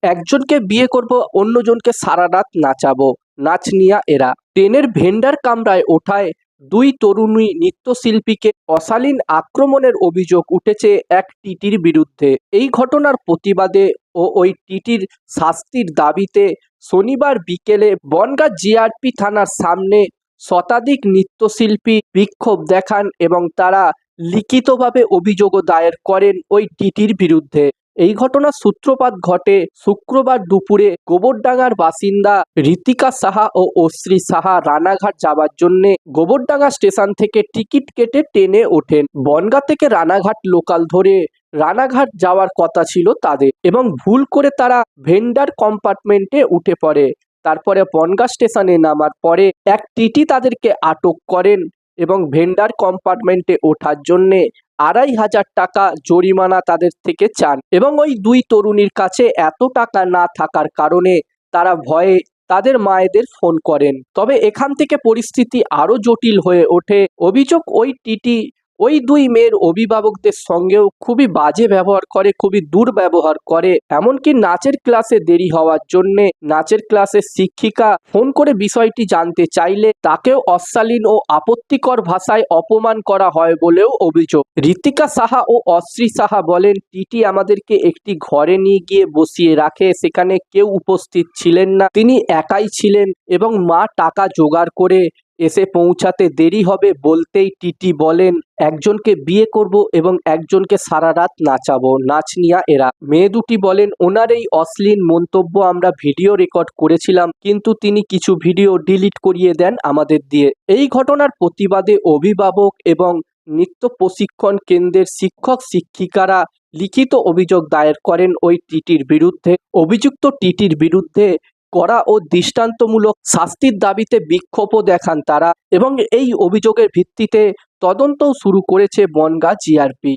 একজনকে বিয়ে করব, অন্যজনকে সারা রাত নাচাবো, নাচনিয়া এরা। ট্রেনের ভেন্ডার কামরায় ওঠায় দুই তরুণী নৃত্যশিল্পীকে অশালীন আক্রমণের অভিযোগ উঠেছে এক টিটির বিরুদ্ধে। এই ঘটনার প্রতিবাদে ও ওই টিটির শাস্তির দাবিতে শনিবার বিকেলে বনগাঁ জিআরপি থানার সামনে শতাধিক নৃত্যশিল্পী বিক্ষোভ দেখান এবং তারা লিখিতভাবে অভিযোগও দায়ের করেন ওই টিটির বিরুদ্ধে। এই ঘটনার সূত্রপাত ঘটে শুক্রবার দুপুরে। গোবরডাঙ্গার বাসিন্দা ঋতিকা সাহা ও অশ্রী সাহা রানাঘাট যাবার জন্য গোবরডাঙ্গা স্টেশন থেকে টিকিট কেটে ট্রেনে ওঠেন। বনগাঁ থেকে রানাঘাট লোকাল ধরে রানাঘাট যাওয়ার কথা ছিল তাদের, এবং ভুল করে তারা ভেন্ডার কম্পার্টমেন্টে উঠে পড়ে। তারপরে বনগাঁ স্টেশনে নামার পরে এক টিটি তাদেরকে আটক করেন এবং ভেন্ডার কম্পার্টমেন্টে ওঠার জন্যে ২৫০০ টাকা জরিমানা তাদের থেকে চান, এবং ওই দুই তরুণীর কাছে এত টাকা না থাকার কারণে তারা ভয়ে তাদের মায়েদের ফোন করেন। তবে এখান থেকে পরিস্থিতি আরো জটিল হয়ে ওঠে। অভিযোগ, ওই টিটি ওই দুই মেয়ের অভিভাবকদের সঙ্গেও খুবই বাজে ব্যবহার করে, খুবই দুর্ব্যবহার করে। এমনকি নাচের ক্লাসে দেরি হওয়ার জন্যে নাচের ক্লাসের শিক্ষিকা ফোন করে বিষয়টি জানতে চাইলে তাকেও অশালীন ও আপত্তিকর ভাষায় অপমান করা হয় বলেও অভিযোগ। ঋতিকা সাহা ও অশ্রী সাহা বলেন, টিটি আমাদেরকে একটি ঘরে নিয়ে গিয়ে বসিয়ে রাখে, সেখানে কেউ উপস্থিত ছিলেন না, তিনি একাই ছিলেন এবং মা টাকা জোগাড় করে এসে পৌঁছাতে দেরি হবে বলতেই টিটি বলেন, একজনকে বিয়ে করব এবং একজনকে সারা রাত নাচাবো, নাচনিয়া এরা। মেয়ে দুটি বলেন, ওনার এই অশ্লীল মন্তব্য আমরা ভিডিও রেকর্ড করেছিলাম, কিন্তু তিনি কিছু ভিডিও ডিলিট করিয়ে দেন আমাদের দিয়ে। এই ঘটনার প্রতিবাদে অভিভাবক এবং নৃত্য প্রশিক্ষণ কেন্দ্রের শিক্ষক শিক্ষিকারা লিখিত অভিযোগ দায়ের করেন ওই টিটির বিরুদ্ধে। অভিযুক্ত টিটির বিরুদ্ধে কড়া ও দৃষ্টান্তমূলক শাস্তির দাবিতে বিক্ষোভও দেখান তারা, এবং এই অভিযোগের ভিত্তিতে তদন্তও শুরু করেছে বনগাঁ জিআরপি।